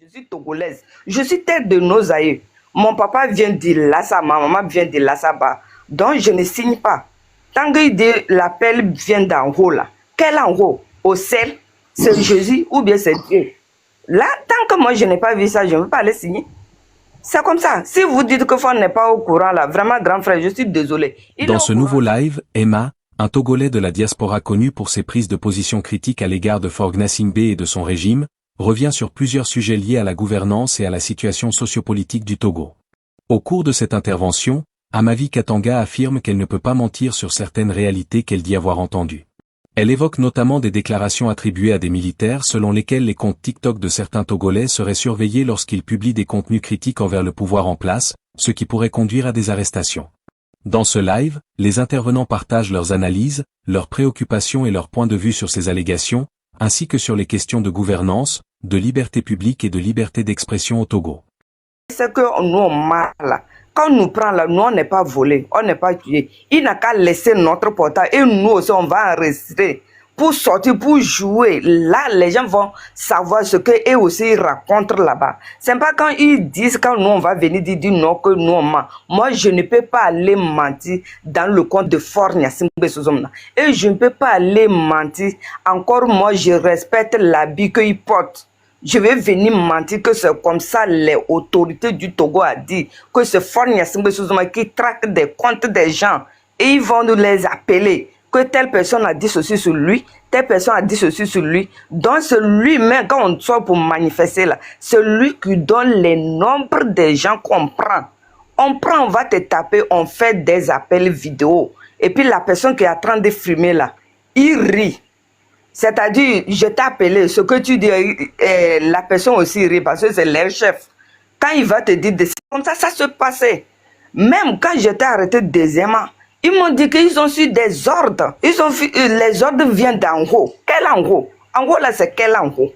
Je suis togolaise. Je suis tête de nos aïeux. Mon papa vient de Lassa, ma maman vient de Lassa-Ba. Donc, je ne signe pas. Tant que l'appel vient d'en haut, là. Quel en haut? Au ciel? C'est Jésus ou bien c'est Dieu? Là, tant que moi, je n'ai pas vu ça, je ne veux pas aller signer. C'est comme ça. Si vous dites que Fon n'est pas au courant, là, vraiment, grand frère, je suis désolé. Dans ce nouveau live, Emma, un Togolais de la diaspora connu pour ses prises de position critiques à l'égard de Faure Gnassingbé et de son régime, revient sur plusieurs sujets liés à la gouvernance et à la situation sociopolitique du Togo. Au cours de cette intervention, Amavi Katanga affirme qu'elle ne peut pas mentir sur certaines réalités qu'elle dit avoir entendues. Elle évoque notamment des déclarations attribuées à des militaires selon lesquelles les comptes TikTok de certains Togolais seraient surveillés lorsqu'ils publient des contenus critiques envers le pouvoir en place, ce qui pourrait conduire à des arrestations. Dans ce live, les intervenants partagent leurs analyses, leurs préoccupations et leurs points de vue sur ces allégations, ainsi que sur les questions de gouvernance, de liberté publique et de liberté d'expression au Togo. C'est que nous, on marre là. Quand on nous prend là, nous, on n'est pas volé, on n'est pas tué. Il n'a qu'à laisser notre portable et nous aussi, on va enregistrer pour sortir, pour jouer. Là, les gens vont savoir ce qu'eux aussi ils racontent là-bas. C'est pas quand ils disent, quand nous, on va venir dire non, que nous, on ment. Moi, je ne peux pas aller mentir dans le compte de Faure Gnassingbé Sozomna. Et je ne peux pas aller mentir. Encore, moi, je respecte l'habit qu'ils portent. Je vais venir mentir que c'est comme ça les autorités du Togo a dit que c'est Faure Gnassingbé Sozoma qui traque des comptes des gens et ils vont nous les appeler que telle personne a dit ceci sur lui, telle personne a dit ceci sur lui. Donc c'est lui-même, quand on sort pour manifester là, c'est lui qui donne les nombres des gens qu'on prend. On prend, on va te taper, on fait des appels vidéo et puis la personne qui est en train de filmer là, il rit. C'est-à-dire, je t'ai appelé, ce que tu dis, la personne aussi rit parce que c'est leur chef. Quand il va te dire, comme ça se passait. Même quand j'étais arrêté deuxièmement, ils m'ont dit qu'ils ont su des ordres. Les ordres viennent d'en haut. Quel en haut? En haut là, c'est quel en haut?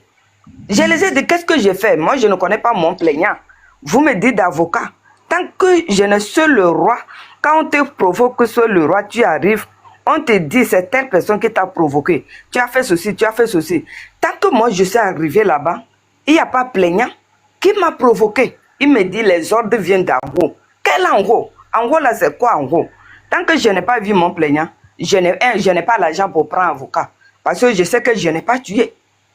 Je les ai dit, qu'est-ce que j'ai fait? Moi, je ne connais pas mon plaignant. Vous me dites d'avocat. Tant que je ne suis le roi, quand on te provoque que soit le roi, tu arrives. On te dit, c'est telle personne qui t'a provoqué. Tu as fait ceci, tu as fait ceci. Tant que moi, je suis arrivé là-bas, il n'y a pas plaignant qui m'a provoqué. Il me dit, les ordres viennent d'en haut. Quel en haut? En haut, là, c'est quoi en haut? Tant que je n'ai pas vu mon plaignant, je n'ai pas l'argent pour prendre un avocat. Parce que je sais que je n'ai pas tué.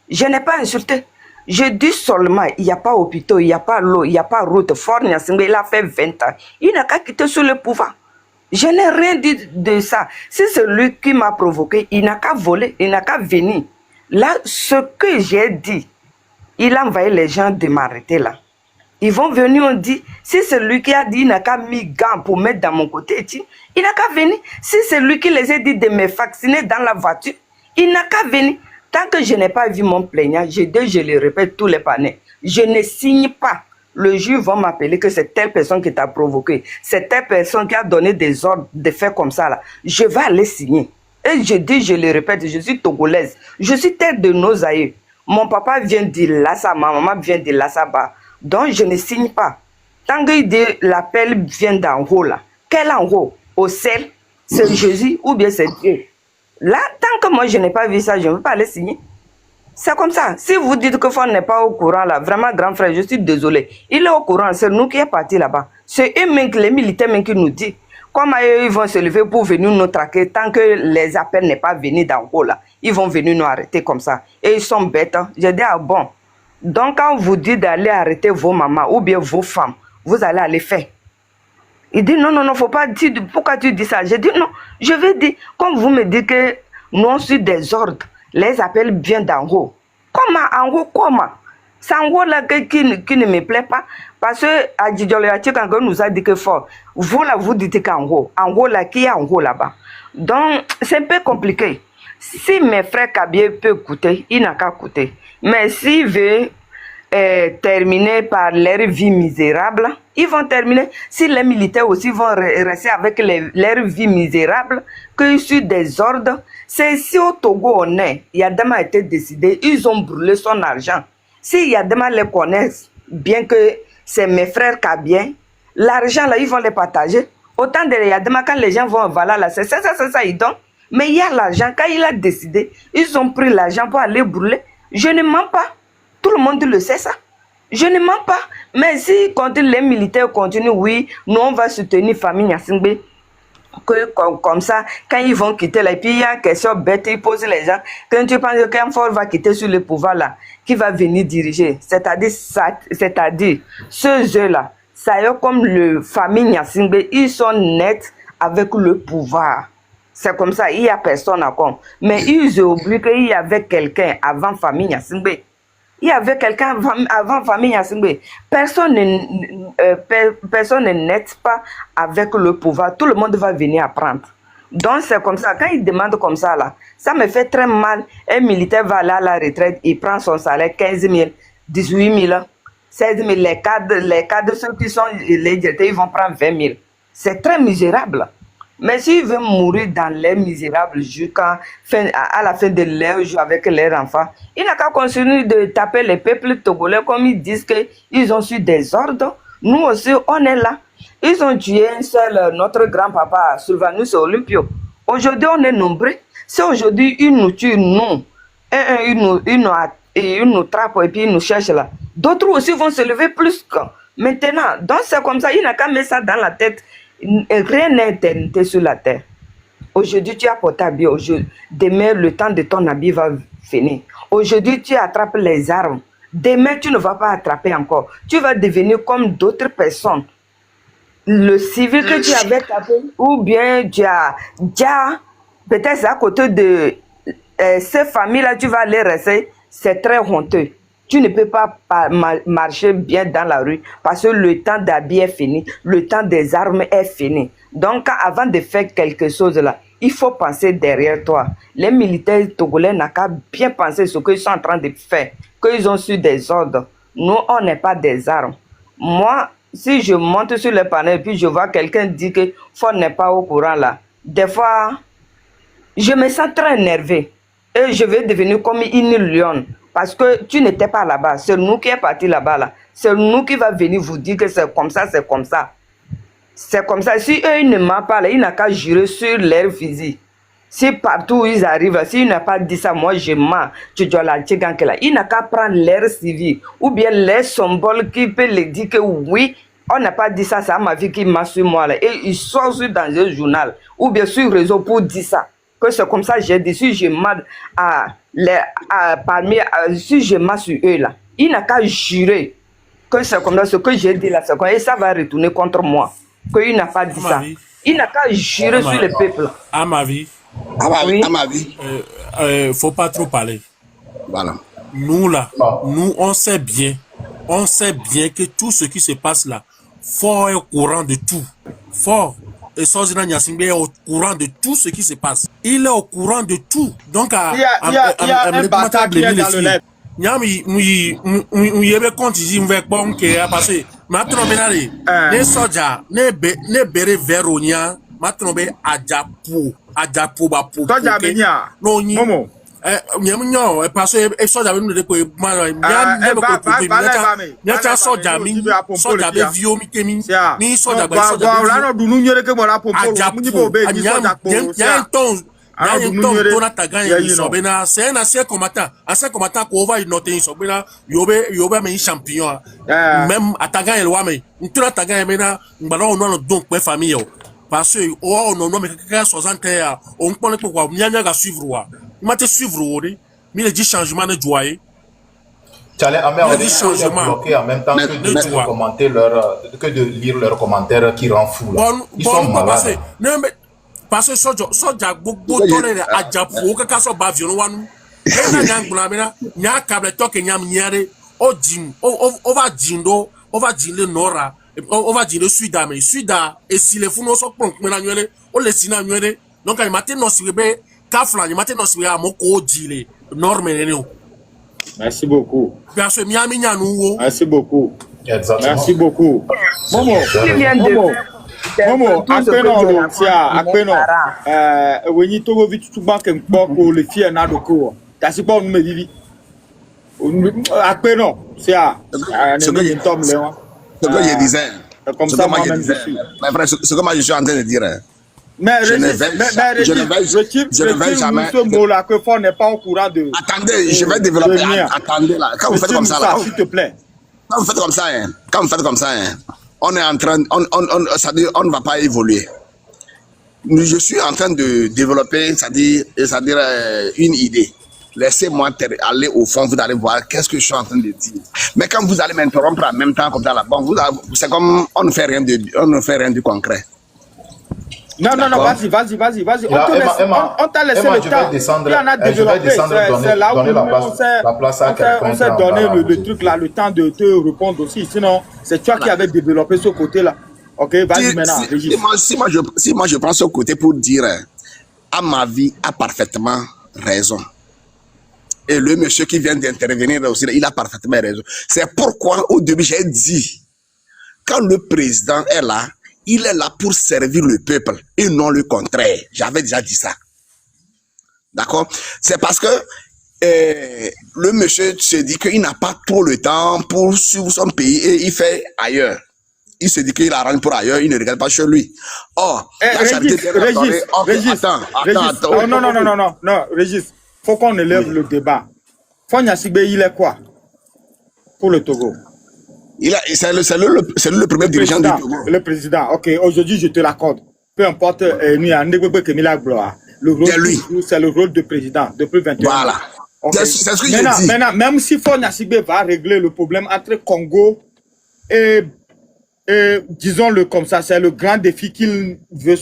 Je n'ai pas insulté. Je dis seulement, il n'y a pas hôpital, il n'y a pas l'eau, il n'y a pas route. Faure Gnassingbé, il a fait 20 ans. Il n'a qu'à quitter sur le pouvoir. Je n'ai rien dit de ça. Si c'est lui qui m'a provoqué, il n'a qu'à voler, il n'a qu'à venir. Là, ce que j'ai dit, il a envoyé les gens de m'arrêter là. Ils vont venir, on dit, si c'est lui qui a dit, il n'a qu'à mis gants pour mettre dans mon côté, il n'a qu'à venir. Si c'est lui qui les a dit de me vacciner dans la voiture, il n'a qu'à venir. Tant que je n'ai pas vu mon plaignant, je le répète tous les panneaux, je ne signe pas. Le juge va m'appeler que c'est telle personne qui t'a provoqué. C'est telle personne qui a donné des ordres de faire comme ça là. Je vais aller signer. Et je dis, je le répète, je suis togolaise. Je suis tête de nos aïeux. Mon papa vient de Lassa, ma maman vient de Lassa-Ba. Donc je ne signe pas. Tant que l'appel vient d'en haut là. Quel en haut? Au ciel? C'est Jésus ou bien c'est Dieu? Là, tant que moi je n'ai pas vu ça, je ne veux pas aller signer. C'est comme ça. Si vous dites que Fon n'est pas au courant là, vraiment grand frère, je suis désolé. Il est au courant, c'est nous qui est parti là-bas. C'est eux-mêmes, les militaires même qui nous disent. Comment ils vont se lever pour venir nous traquer tant que les appels n'est pas venu d'en haut là. Ils vont venir nous arrêter comme ça. Et ils sont bêtes. Hein. J'ai dit, ah bon. Donc quand vous dites d'aller arrêter vos mamans ou bien vos femmes, vous allez aller faire. Il dit, non, non, non, faut pas dire, pourquoi tu dis ça? J'ai dit, non, je vais dire, comme vous me dites que nous on suit des ordres. Les appels viennent d'en haut. Comment? En haut, comment? C'est en haut là qui ne me plaît pas. Parce que Adjidjoloyachi, quand on nous a dit que fort, vous là, vous dites qu'en haut. En haut là, qui est en haut là-bas? Donc, c'est un peu compliqué. Si mes frères Kabyé peuvent écouter, il n'a qu'à écouter. Mais s'il veut terminer par leur vie misérable, ils vont terminer. Si les militaires aussi vont rester avec leur vie misérable, qu'ils suivent des ordres, c'est ici au Togo on est. Yadama a été décidé, ils ont brûlé son argent. Si Yadama les connaissent, bien que c'est mes frères Kabyé, l'argent là, ils vont les partager. Autant de Yadama, quand les gens vont voilà là, c'est ça, ils donnent. Mais il y a l'argent, quand il a décidé, ils ont pris l'argent pour aller brûler. Je ne mens pas. Tout le monde le sait ça. Je ne mens pas. Mais si les militaires continuent, oui, nous on va soutenir famille Nyasingbe. Que comme ça, quand ils vont quitter là, et puis il y a une question bête, ils posent les gens. Quand tu penses qu'un fort va quitter sur le pouvoir là, qui va venir diriger, c'est-à-dire ceux là, ça y est comme le famille Nyasingbe, ils sont nets avec le pouvoir. C'est comme ça, il n'y a personne à comme. Mais ils oublient qu'il y avait quelqu'un avant famille Nyasingbe. Il y avait quelqu'un avant famille Nyasingbe. Personne ne net pas avec le pouvoir. Tout le monde va venir apprendre. Donc c'est comme ça. Quand il demande comme ça, là, ça me fait très mal. Un militaire va aller à la retraite, il prend son salaire 15 000, 18 000, 16 000. Les cadres, ceux qui sont les directeurs, ils vont prendre 20 000. C'est très misérable. Mais s'ils veulent mourir dans les misérables jusqu'à à la fin de leur jour avec leurs enfants, ils n'ont qu'à continuer de taper les peuples togolais comme ils disent qu'ils ont su des ordres. Nous aussi, on est là. Ils ont tué un seul, notre grand-papa, Sylvanus Olympio. Aujourd'hui, on est nombreux. C'est aujourd'hui, ils nous tuent, nous. Ils nous trappent et puis ils nous cherchent là. D'autres aussi vont se lever plus que maintenant. Donc c'est comme ça, il n'a qu'à mettre ça dans la tête. Rien n'est éternité sur la terre. Aujourd'hui, tu as porté habit. Demain, le temps de ton habit va finir. Aujourd'hui, tu attrapes les armes. Demain, tu ne vas pas attraper encore. Tu vas devenir comme d'autres personnes. Le civil que tu avais tapé, ou bien tu as peut-être à côté de ces familles-là, tu vas aller rester. C'est très honteux. Tu ne peux pas marcher bien dans la rue parce que le temps d'habiller est fini, le temps des armes est fini. Donc, avant de faire quelque chose là, il faut penser derrière toi. Les militaires togolais n'ont qu'à bien penser ce qu'ils sont en train de faire, qu'ils ont su des ordres. Nous, on n'est pas des armes. Moi, si je monte sur le panel et puis je vois quelqu'un dire que Ford n'est pas au courant là, des fois, je me sens très énervé et je vais devenir comme une lionne. Parce que tu n'étais pas là-bas. C'est nous qui est parti là-bas. Là. C'est nous qui va venir vous dire que c'est comme ça, c'est comme ça. C'est comme ça. Si eux, ils ne mentent pas, là, ils n'ont qu'à jurer sur leur physique. Si partout où ils arrivent, s'ils n'ont pas dit ça, moi je mens. Ils n'ont qu'à prendre l'air civil. Ou bien les symboles qui peuvent les dire que oui, on n'a pas dit ça, c'est ma vie qui m'a sur moi. Là. Et ils sortent dans un journal. Ou bien sur le réseau pour dire ça. Que c'est comme ça, j'ai dit, si je mens si je mens sur eux là, il n'a qu'à jurer que c'est comme ça, ce que j'ai dit là, c'est comme ça, et ça va retourner contre moi. Qu'il n'a pas dit ça. Il n'a qu'à jurer sur le peuple. À ma vie. Oui. À ma vie. Faut pas trop parler. Voilà. Nous là, nous on sait bien que tout ce qui se passe là, Fort est au courant de tout. Fort. Et Sozina Nyasingbe est au courant de tout ce qui se passe. Il est au courant de tout. Donc, il y a un bâtard qui est dans le lait. Nyami, il y avait compte ici, on va pas parce que maintenant, ne soja, ne bere veronia, maintenant, adjapo, bapo. Soja benia. Momo. Parce que soja veut nous dire que soja vio mi soja c'est un ancien combattant qu'on va noter yobe mais champion même attaquant el wame tu attaquant mena ngbalon non donc pour famille parce que oh non mais 60 ans on connaît pourquoi nyanya ga suivre wa m'a te suivre wori mais le dit changement de joie Tchale, Amer, bloqué en même temps que commenter que de lire leurs commentaires qui rend fou là. Ils sont malades. Parce que soja gbogbo tole ajapu o kaka so ba avion wanu e na nyangula mena nya kable to ke nyam nyare o jim o va jindo o va jile nora o va jile suida et si le funo so pon mena nyele o le sina nyele donc il matin no sibe kafla il matin no sibe amoko jile norme neno. Merci beaucoup. Parce que miami nyanu wo. Merci beaucoup. Exactement. Merci beaucoup. Momo, akpeno tia, akpeno. Wenyi togo vitu tuba ke mpo ko le fie na doko. Tasi pa on me vivi. Akpeno, tia. Ce que je disais. Comme ça, moi, même mais frère, ce que moi je suis en train de dire. Mais je ne vais jamais. Ce mot-là que Fort n'est pas au courant de. Attendez, je vais développer. Attendez là. Quand vous faites comme ça là. S'il te plaît. Quand vous faites comme ça, hein, quand vous faites comme ça, hein, on est en train, c'est-à-dire, on ne va pas évoluer. Je suis en train de développer, c'est-à-dire une idée. Laissez-moi aller au fond, vous allez voir qu'est-ce que je suis en train de dire. Mais quand vous allez m'interrompre en même temps comme ça, là, bon, c'est comme on ne fait rien de concret. Non, vas-y. On t'a laissé le temps. Il y en a développé. C'est là où on s'est donné le truc là, le temps de te répondre aussi. Sinon, c'est toi qui avais développé ce côté-là. Ok, vas-y maintenant. Si moi je prends ce côté pour dire, à ma vie, a parfaitement raison. Et le monsieur qui vient d'intervenir aussi, il a parfaitement raison. C'est pourquoi au début j'ai dit, quand le président est là, il est là pour servir le peuple et non le contraire. J'avais déjà dit ça. D'accord? C'est parce que le monsieur se dit qu'il n'a pas trop le temps pour suivre son pays et il fait ailleurs. Il se dit qu'il arrange pour ailleurs, il ne regarde pas chez lui. Or, la charité Régis, non, Régis, faut qu'on élève le débat. Fonya Sigbe, il est quoi pour le Togo? C'est le premier dirigeant du Togo. Le président, ok, aujourd'hui je te l'accorde. Peu importe, le rôle, c'est le rôle de président depuis 21 ans. Voilà. Okay. C'est ce que j'ai dit. Maintenant, même si Fonya Sigbe va régler le problème entre Congo et disons-le comme ça, c'est le grand défi qu'il veut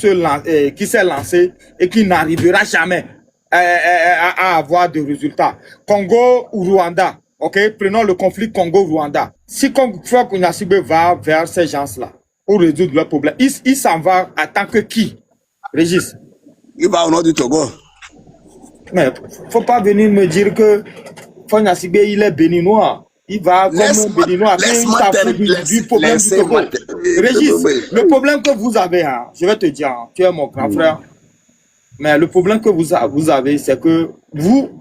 qui s'est lancé et qui n'arrivera jamais à avoir de résultats. Congo ou Rwanda, ok, prenons le conflit Congo-Rwanda. Si Fonya Sigbe va vers ces gens-là pour résoudre leurs problèmes, il s'en va en tant que qui, Régis? Il va au nord du Togo. Mais faut pas venir me dire que Fonya Sigbe, il est béninois. Il va comme un béninois. Du problème du Togo. Régis, le problème que vous avez, hein, je vais te dire, hein, tu es mon grand frère, mais le problème que vous avez, c'est que vous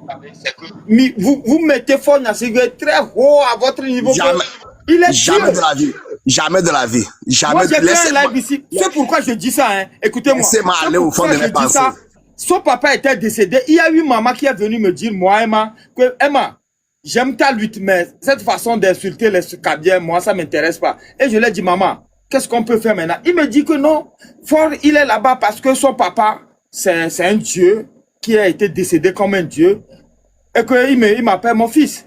mettez Fonya Sigbe très haut à votre niveau. Il est jamais de la vie. Jamais de la vie. Jamais. Moi, j'ai fait un live ici. C'est pourquoi je dis ça, hein. Écoutez-moi. Laissez-moi aller au fond de mes pensées. Son papa était décédé. Il y a eu maman qui est venue me dire, moi, Emma, que Emma, j'aime ta lutte, mais cette façon d'insulter les Cadiens, moi, ça m'intéresse pas. Et je lui ai dit, maman, qu'est-ce qu'on peut faire maintenant? Il me dit que non, Fort, il est là-bas parce que son papa, c'est un dieu qui a été décédé comme un dieu. Et qu'il m'appelle mon fils.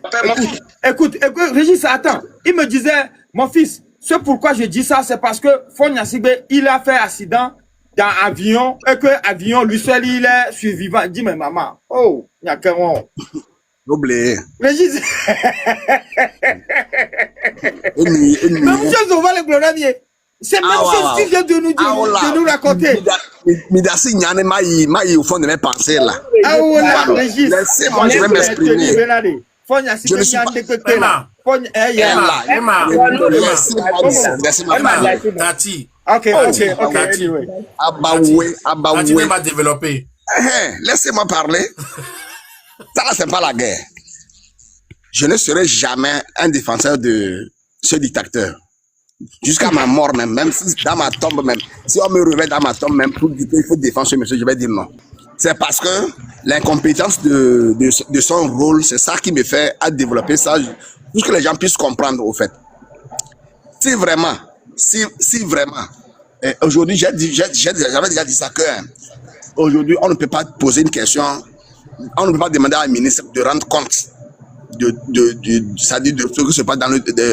Écoute, Régis, attends. Il me disait, mon fils, c'est pourquoi je dis ça, c'est parce que Fonya Sigbe, il a fait accident dans avion, et que avion, lui seul, il est survivant. Il dit, mais maman, oh, il y a qu'un mot. Oublié. Régis. Mais monsieur Zova le glorieux. C'est même chose qu'il vient de nous raconter. Midassi Nyane maï au fond de mes pensées là. Ah voilà, Régis. Laissez-moi, je vais m'exprimer. Je ne suis pas... Emma. Tati. Ok, anyway. Tati ne va développer. Laissez-moi parler. Ça là, c'est pas la guerre. Je ne serai jamais un défenseur de ce dictateur. Jusqu'à ma mort même si dans ma tombe même, si on me réveille dans ma tombe même pour dire qu'il faut défendre ce monsieur, je vais dire non. C'est parce que l'incompétence de son rôle, c'est ça qui me fait à développer ça, pour que les gens puissent comprendre au fait. Si vraiment, aujourd'hui, j'avais déjà dit ça que aujourd'hui, on ne peut pas poser une question, on ne peut pas demander à un ministre de rendre compte de ce qui se passe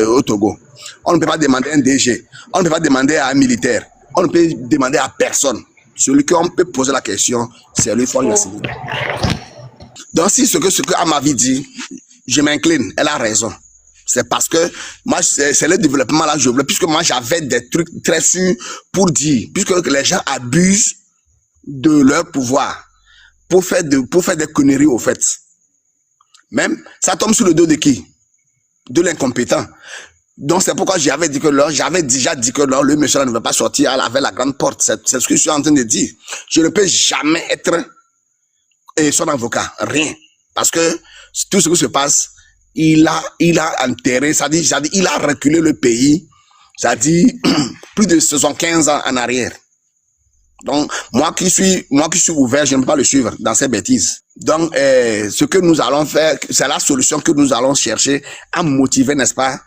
au Togo. On ne peut pas demander à un DG, on ne peut pas demander à un militaire, on ne peut demander à personne. Celui qu'on peut poser la question, c'est lui, Fonya Sigbe. Donc si ce que Amavi dit, je m'incline, elle a raison. C'est parce que moi, c'est le développement là, je voulais, puisque moi j'avais des trucs très sûrs pour dire, puisque les gens abusent de leur pouvoir pour faire des conneries au fait. Même, ça tombe sur le dos de qui? De l'incompétent. Donc c'est pourquoi j'avais déjà dit que le monsieur ne veut pas sortir avec la grande porte. C'est ce que je suis en train de dire. Je ne peux jamais être son avocat. Rien. Parce que tout ce qui se passe, il a enterré, c'est-à-dire, il a reculé le pays, c'est-à-dire plus de 75 ans en arrière. Donc, moi qui suis ouvert, je ne peux pas le suivre dans ces bêtises. Donc, ce que nous allons faire, c'est la solution que nous allons chercher à motiver, n'est-ce pas,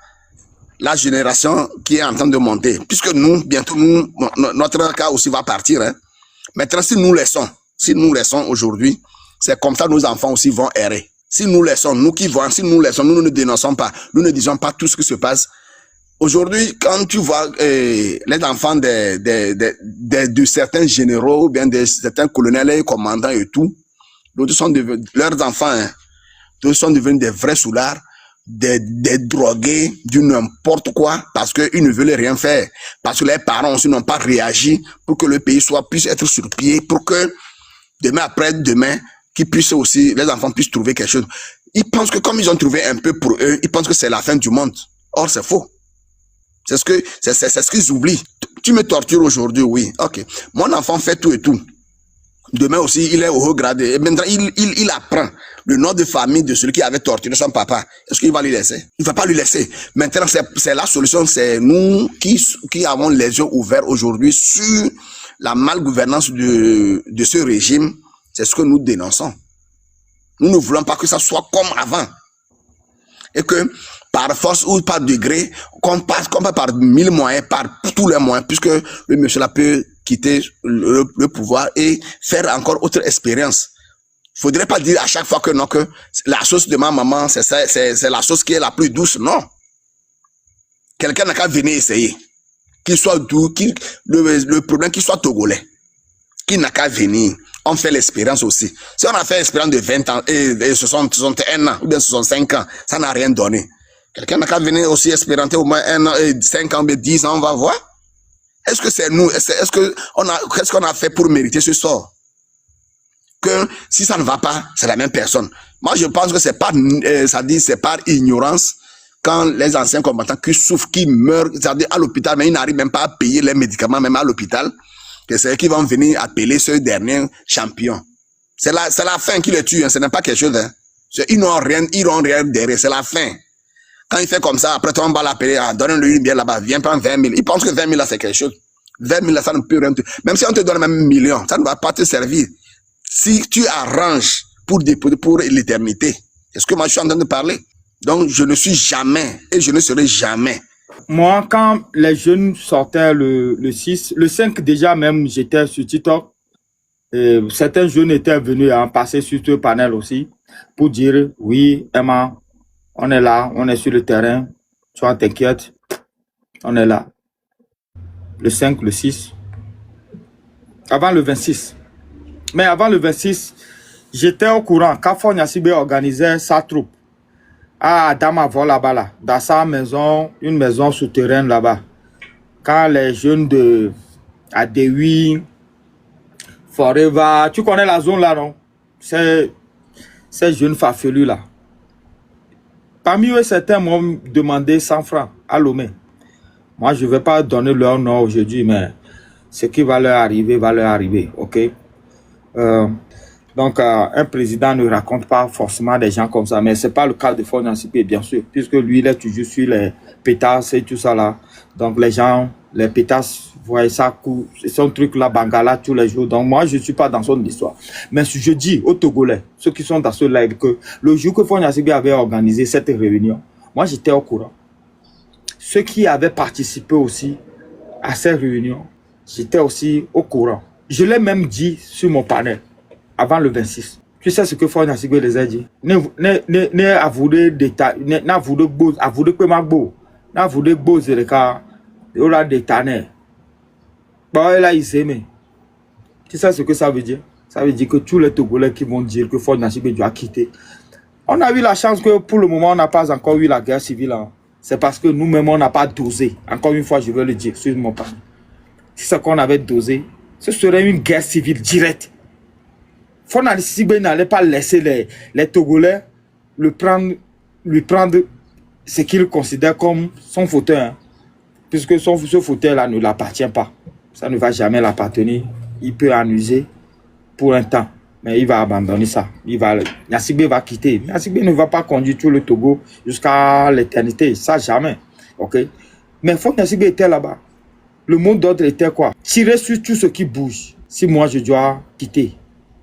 la génération qui est en train de monter, puisque nous, bientôt, nous, notre cas aussi va partir. Hein. Maintenant, si nous laissons aujourd'hui, c'est comme ça nos enfants aussi vont errer. Si nous laissons, nous qui voyons, si nous laissons, nous ne dénonçons pas, nous ne disons pas tout ce qui se passe. Aujourd'hui, quand tu vois les enfants de certains généraux ou bien de certains colonels et commandants et tout, leurs enfants, hein, d'autres sont devenus des vrais soulards, des drogués, du n'importe quoi, parce qu'ils ne veulent rien faire, parce que les parents aussi n'ont pas réagi pour que le pays puisse être sur pied, pour que demain après demain, les enfants puissent trouver quelque chose. Ils pensent que comme ils ont trouvé un peu pour eux, ils pensent que c'est la fin du monde. Or, c'est faux. C'est ce qu'ils oublient. Tu me tortures aujourd'hui, oui. Ok. Mon enfant fait tout et tout. Demain aussi, il est au haut gradé. Et maintenant, il apprend le nom de famille de celui qui avait torturé son papa. Est-ce qu'il va lui laisser? Il ne va pas lui laisser. Maintenant, c'est la solution. C'est nous qui avons les yeux ouverts aujourd'hui sur la malgouvernance de ce régime. C'est ce que nous dénonçons. Nous ne voulons pas que ça soit comme avant. Et que par force ou par degré, qu'on passe par 1000 moyens, par tous les moyens, puisque le monsieur là peut quitter le pouvoir et faire encore autre expérience. Il ne faudrait pas dire à chaque fois que non, que la sauce de ma maman, c'est la sauce qui est la plus douce. Non. Quelqu'un n'a qu'à venir essayer. Qu'il soit doux, le problème qu'il soit togolais. Qui n'a qu'à venir. On fait l'expérience aussi. Si on a fait l'expérience de 20 ans et 61 ans ou bien 65 ans, ça n'a rien donné. Quelqu'un n'a qu'à venir aussi expérimenter au moins 1 an et 5 ans, 10 ans, on va voir. Est-ce que c'est nous, qu'est-ce qu'on a fait pour mériter ce sort? Que si ça ne va pas, c'est la même personne. Moi, je pense que c'est par ignorance quand les anciens combattants qui souffrent, qui meurent, c'est-à-dire à l'hôpital, mais ils n'arrivent même pas à payer les médicaments, même à l'hôpital, que c'est eux qui vont venir appeler ce dernier champion. C'est la fin qui les tue, hein, ce n'est pas quelque chose. Hein. Ils n'ont rien derrière, c'est la fin. Quand il fait comme ça, après, on va l'appeler, donne-lui une bière là-bas, viens prendre 20 000. Il pense que 20 000 là, c'est quelque chose. 20 000 là, ça ne peut rien te... Même si on te donne même 1 million, ça ne va pas te servir. Si tu arranges pour l'éternité, est-ce que moi je suis en train de parler? Donc, je ne suis jamais et je ne serai jamais. Moi, quand les jeunes sortaient le 6, le 5 déjà même, j'étais sur TikTok. Et certains jeunes étaient venus en passer sur ce panel aussi pour dire, oui, Emma, on est là, on est sur le terrain, tu vois, t'inquiète, on est là. Le 5, le 6, avant le 26. Mais avant le 26, j'étais au courant qu'Afon Yassibé organisait sa troupe à Adamavo là-bas, là, dans sa maison, une maison souterraine là-bas. Quand les jeunes de Adewi, Forever, tu connais la zone là, non? Ces jeunes farfelus là. Parmi eux, certains m'ont demandé 100 francs à Lomé. Moi, je ne vais pas donner leur nom aujourd'hui, mais ce qui va leur arriver, ok? Donc, un président ne raconte pas forcément des gens comme ça, mais ce n'est pas le cas de Faure Gnassingbé, bien sûr, puisque lui, il est toujours sur les pétasses et tout ça là. Donc, les gens, les pétasses, vous voyez ça, c'est son truc là, Bangala, tous les jours. Donc, moi, je ne suis pas dans son histoire. Mais je dis aux Togolais, ceux qui sont dans ce live, que le jour que Faure Gnassingbé avait organisé cette réunion, moi, j'étais au courant. Ceux qui avaient participé aussi à cette réunion, j'étais aussi au courant. Je l'ai même dit sur mon panel, avant le 26. Tu sais ce que Faure Gnassingbé les a dit? Ne avoué d'état, n'avoué beau, avoué que ma beau, n'avoué beau zéréka, il a détané. Bah là il s'aime. Tu sais ce que ça veut dire? Ça veut dire que tous les Togolais qui vont dire que Faure Gnassingbé doit quitter. On a eu la chance que pour le moment on n'a pas encore eu la guerre civile. Hein. C'est parce que nous-mêmes on n'a pas dosé. Encore une fois, je veux le dire sur mon panel. Si c'est qu'on avait dosé, ce serait une guerre civile directe. Faure Gnassingbé n'allait pas laisser les Togolais lui prendre ce qu'il considère comme son fauteuil. Hein. Puisque ce fauteuil-là ne l'appartient pas. Ça ne va jamais l'appartenir. Il peut en user pour un temps. Mais il va abandonner ça. Gnassingbé va quitter. Gnassingbé ne va pas conduire tout le Togo jusqu'à l'éternité. Ça, jamais. Ok? Mais Faure Gnassingbé était là-bas. Le mot d'ordre était quoi? Tirer sur tout ce qui bouge. Si moi, je dois quitter.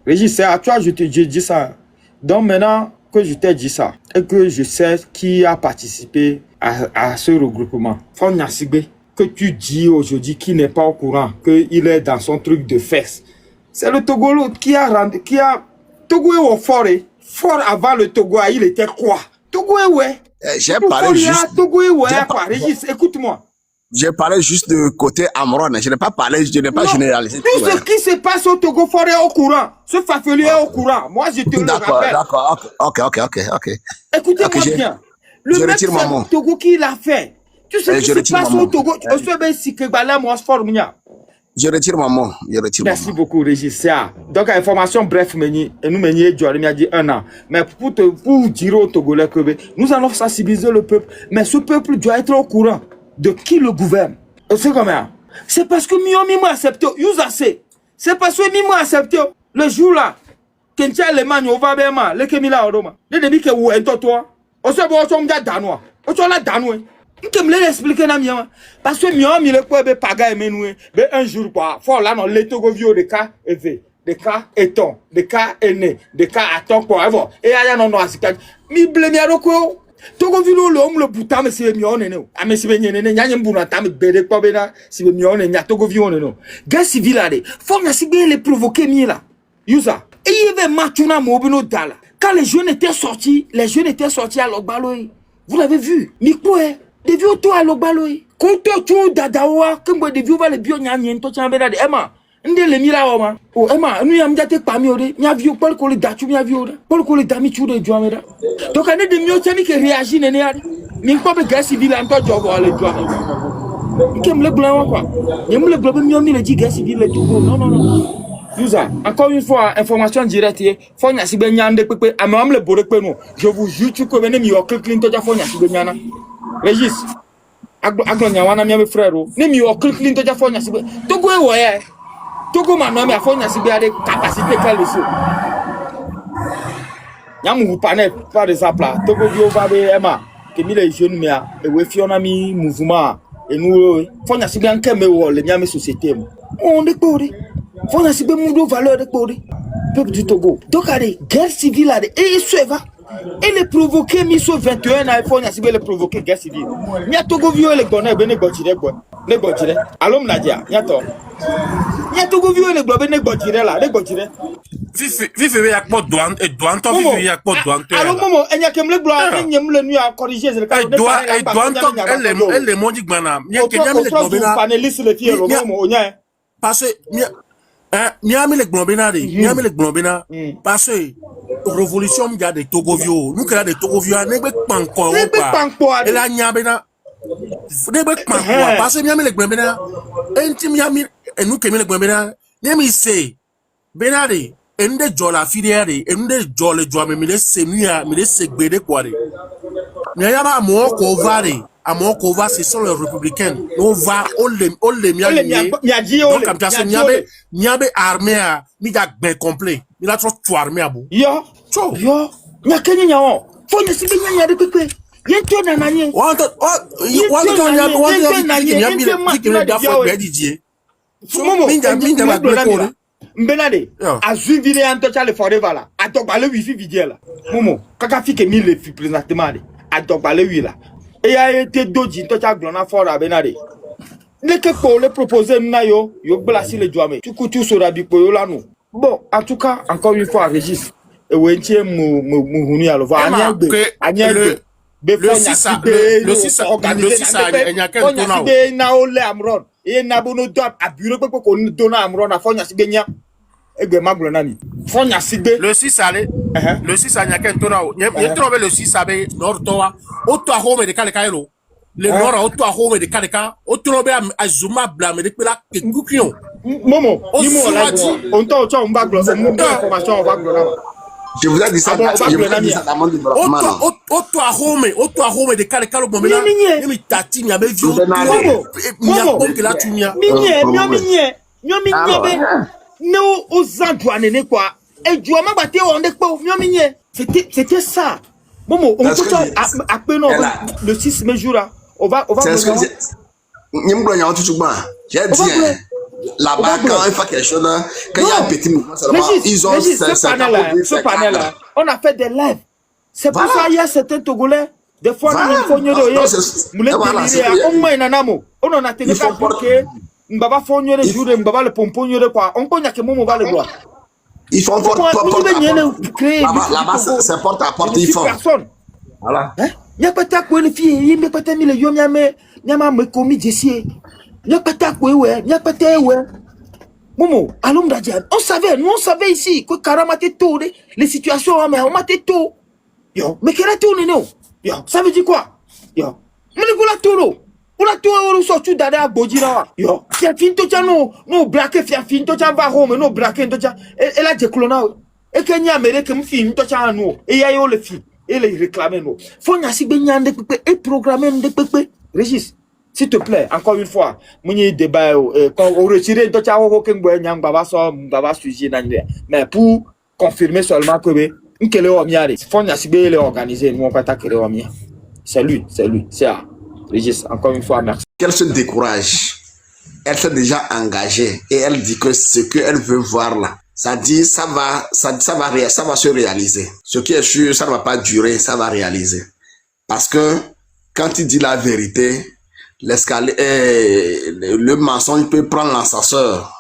Régis, c'est à toi, je dis ça. Donc maintenant, que je t'ai dit ça et que je sais qui a participé à ce regroupement. Fonya Sigbe, que tu dis aujourd'hui qui n'est pas au courant, qu'il est dans son truc de fesses. C'est le Togolo qui a rendu, Togo est au fort, fort avant le Togo, il était quoi? Togo est ouais. J'ai parlé juste... Togo est ouais, quoi. Régis, écoute-moi. J'ai parlé juste de côté Amron. Je n'ai pas parlé, je n'ai pas généralisé. Tout ce qui se passe au Togo fort est au courant. Ce Fafelu est au courant. Moi, je te le rappelle. D'accord, ok. Écoutez-moi bien. Le mec, c'est le Togo qui l'a fait. Tout ce qui se passe au Togo, je retire mon mot. Merci beaucoup, Régis. Donc, information, bref, nous a dit 1 an. Mais pour dire aux Togolais que nous allons sensibiliser le peuple. Mais ce peuple doit être au courant de qui le gouverne. C'est comment? C'est parce que Miomi m'a accepté. C'est parce que Miomi m'a accepté. Le jour là, quand tu as les mains, on va bien mal. Le Kemila Oroma. Le début que vous êtes toi. On se voit au Danois. On se voit Danois. Je me l'expliquer parce que Miomi le quoi be paga emenoué be un jour quoi faut là non les Togo vieux de cas éve de cas éton de cas aîné de cas attend quoi avant et aya non asika mi blemi aroko Togo vieux le buta me se Miomi ne a me se nyene nyanye mbuna ta me bede kwa bena si Miomi nya Togo vieux no gars civil là de faut na si bien les provoquer mi là yusa et il y avait matuna mobino dala quand les jeunes étaient sortis à Logbaloy vous l'avez vu mi quoi des vieux to à Logbaloy quand tu dadawa quand des vieux va les bio nyanye to chambera de Emma ndé le mira oma o Emma nous yam jate pa mi ode nya vieux Paul ko le datu mi vieux ode Paul ko le dami tu de joamera donc ane de mieux tani que réagir né ari mi ko be gars civil en to jobo le joamera kem le blanc quoi yem le globe mi le dit gars civil le jobo non Yusa, encore une fois, information directe, faut n'y asibe nyande pepe, amam le bore penou. Je vous jure, tu connais mi o clean to ja faut n'y asibe nyana. Régis, aglo nyawana mi frère, ne mi o clean to ja faut n'y asibe. Togo e woye, Togo mano mi faut n'y asibe ade capacité quelle so. Nyamu panel par exemple là, Togo bio va be ema, que mi le jeune mi a, e we fiona mi mouvement, et nous faut n'y asibe anke me wo le nyame société mo. On est pour faut n'a si bien moudou valeur de peuple du Togo. Donc allez, guerre civile là et il va et les provoquer mis sur 21 ans il faut n'a si bien les provoquer guerre civile. Nya Togo vieux les bonheur ben gotire quoi. Les gotire. Alom nadia, nya to. Nya Togo vieux les globe ne gotire là, les gotire. Vive ya ko douane et douane to vive ya ko douane. Alors momo, enya kem le gloire nyem le nu a corriger le cas. Douane to elle modi gbana. Nya kenya le globe na. Paneliste le fille le momo onya. Parce que Miami le globena parce que révolution m'y a des Togovio nous créons des Togovio n'ebe panko et la nyabena n'ebe panko parce que Miami le globena enti Miami et nous kemi le globena n'emi se benade ende jola filière ende jole joame mi le semia mi le segbede quoi de nyama mo ko vare à mon cova c'est sur les républicains on va on les donc comme ça niabe armée a mi da ben complet il a trop armée à bout yo nya kenyi nyawo fo ni sibe nya de pepe yento na nanye wanta mbenade azu vile antocha le forever là atogba le wifi vidie là momo kaka fi ke mi le fi présentement atogba le wi là et a été doji tocha glona fora benade le que pour le proposer na yo blasi le joame tu sera bi po là nous bon en tout cas encore une fois Régis e wentie mu hunu ya lo va anyagbe le 6 na ole amron e na bono do aburo pepe ko dona amron na fonya sibenya egbe maglona ni fonya sigbe le 6 ale le 6 anyake ntona ye trobe le 6 abe nortoa oto ahome de kale kairo le nora oto ahome de kale ka otrobe azuma blame de pela kekukion momo ni mo la on to cho mba glo information on va glona. Je vous ai dit ça, je vous ai dit ça dans mon développement. Oto ahome de kale kalo bomena ni tati ni abe vio minye no ozandwane ne kwa ejuama bate on de po minye c'était ça momo on peut appeler le 6 mai jour là on va nyimglo nya otutu gba j'ai dit là-bas quand il fait quelque chose quand il y a un petit mouvement seulement ils ont ce panel là on a fait des lives C'est pour ça qu'il y a certains Togolais. Des fois, nous Voilà. font nous Voilà, c'est que- on m'a nanamo. On en a tenu pas pour que Mbaba font le jour de Mbaba le pompon de quoi. On connaît que mon va le droit. Ils font porte à porte. Là-bas, c'est porte à porte, ils font. Personne. Voilà. Il n'y a pas ta quoi les filles, il n'y a pas ta mille yom yama me commis d'ici. Il n'y a pas ta quoi, ouais, il n'y a pas ta ouais. Momo, allons d'Adjan. On savait ici que Karamate tout, les situations, mais on m'a tout. Yo, mais qu'elle a tourné, non? Yo, ça veut dire quoi? Yo, mais le gola tout, on a tout, on sort tout d'ada à Bodina. Yo, si un fin to no braqué, si un fin to va home, no braqué, to elle a déclonné. Et qu'il y a mais que me film to nous, et y a eu le film, et les réclamer nous. Faut n'y a si bien de pépé, et programmer de pépé. Régis, s'il te plaît, encore une fois, mon débat, quand on retire le to aucun boy, n'y a pas sujet, mais pour confirmer seulement que, Nkele Omiare, faut n'y a les organiser, nous on pas attaquer Omia. C'est lui, c'est à Régis, encore une fois, merci. Qu'elle se décourage. Elle s'est déjà engagée et elle dit que ce qu'elle veut voir là, ça dit ça va se réaliser. Ce qui est sûr, ça ne va pas durer, ça va réaliser. Parce que quand il dit la vérité, le mensonge peut prendre l'ascenseur,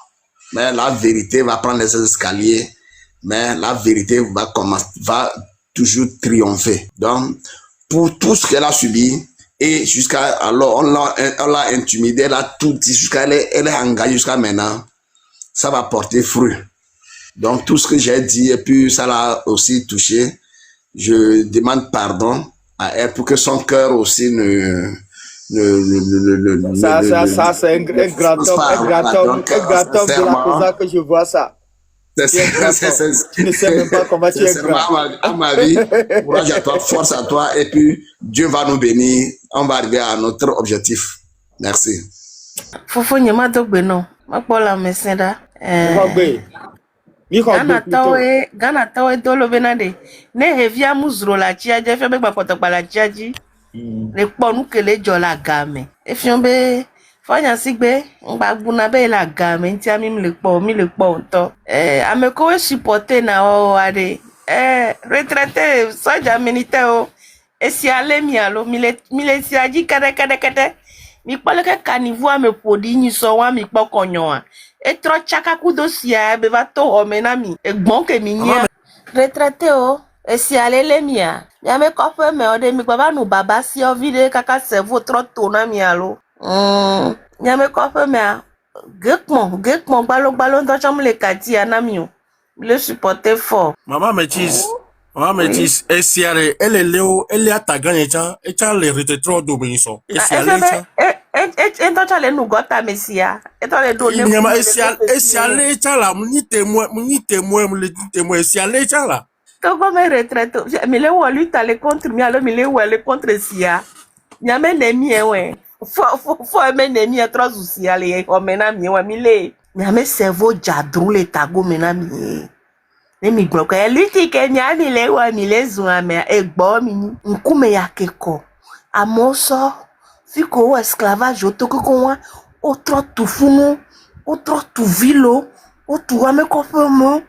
mais la vérité va prendre les escaliers. Mais la vérité va toujours triompher. Donc, pour tout ce qu'elle a subi, et jusqu'à alors, on l'a intimidée, elle a tout dit, jusqu'à elle est engagée jusqu'à maintenant, ça va porter fruit. Donc, tout ce que j'ai dit, et puis ça l'a aussi touché, je demande pardon à elle pour que son cœur aussi ça, c'est un grand homme de la cosa que je vois ça. Tu ne sais même pas comment tu es grand. À ma vie, courage à toi, force à toi, et puis Dieu va nous bénir. On va arriver à notre objectif. Merci. Fofo nyama dogbe no. Mapola mesenda. Gana tawe dolo benade. Ne hevia muzro la chiaje fe be gba potokpa la chiaji. Le ponu kele jola game. Efiombe Fanya sigbe, ngba gbuna be la game nti ami mi le po nto. Ameko we supporter na o ade. Retraité soja militaire o. Esi ale mi alo mi le si aji kede. Mi pole ke kanivu ame podi ni so wa mi po konyo a. E tro chaka ku dosia be va to o menami. Egbon ke mi nya. Retraité o. Esi ale le mi a. Ya me ko fe me o de mi baba nu baba si o vide kaka servo tro to na mi alo. Nyame kofe mea gekmon balo ndo chamle le kati anamio le supporter fort Maman Métis esiare elle a ta gagne echa le retetro do benso esiale echa ndo chale nu gota mesia eto le do ne nyama esiale echa la munyi témoin esiale echa la to go me retraite mi le wo lui aller contre mi alors mi le wo aller contre sia nyame ne mi enwe Fo mene mi etro zusiale o mena mi wa mi le mi ame servo jadru le tago mena mi ne mi gbo ko eliti ke nya mi le wa mi le zun ame egbo mi ni nkume ya keko amoso fiko o esclavage otoko wa o tro tu funu o tro tu vilo o tu ame ko fe mo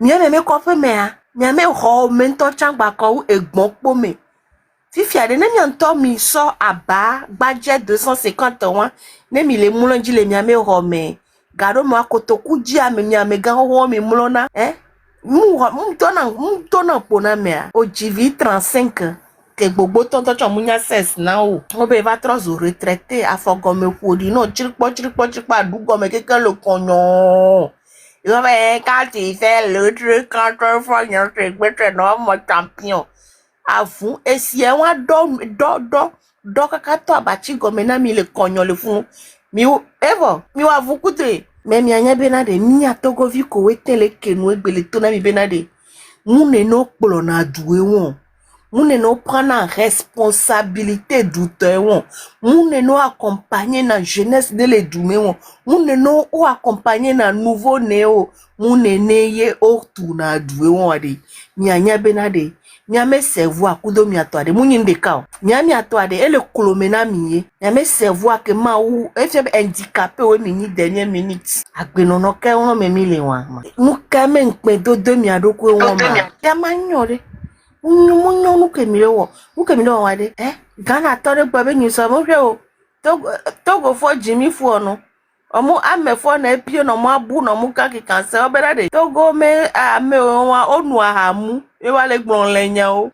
mi ame me ko fe me a mi ame ho mento changba ko egbon po me Fifi a de ne mi anto mi so aba budget 250 ne mi le mulonji le mi ame home garo mo akotoku ji ame mi ame ga ho mi mulona mu tona pona me o GV 35 ke gbogbo tonto cho munya ses na o be va trozo retraité afogome kwodi no chirikpo adugo me keke le konyo yo be ka ti fait le truc quand on fait un truc no mo champion Avou esi e wa do kakato abachi gomena mi le konyo le fun mi wa vu kutre me mi anya benade mi atogo vi ko wete le kenu egbele to na mi benade mu ne no polo na duwe won mu ne no prendre responsabilité douteur won mu ne no accompagner na jeunesse de le dume won mu ne no o accompagner na nouveau neo mu ne ye o tu na duwe won ade mi anya benade Nyame servo akudo mi atoade munyinde kao nyame atoade ele kolomena miye nyame servo ake ma wu efe handicapé we mi ni dernière minute agbenono ke won me mi le wan mu ka me npe do 2000 adoko won ma ya ma nyore Nous Camilo, Ghana tore babe ni so mo hwe o. Togo for Jimmy for no. Omo ame for na epie no mo abu no mo ka kikanse obera de. Togo me ame wa onu ahamu. E wa le gbon lenya o.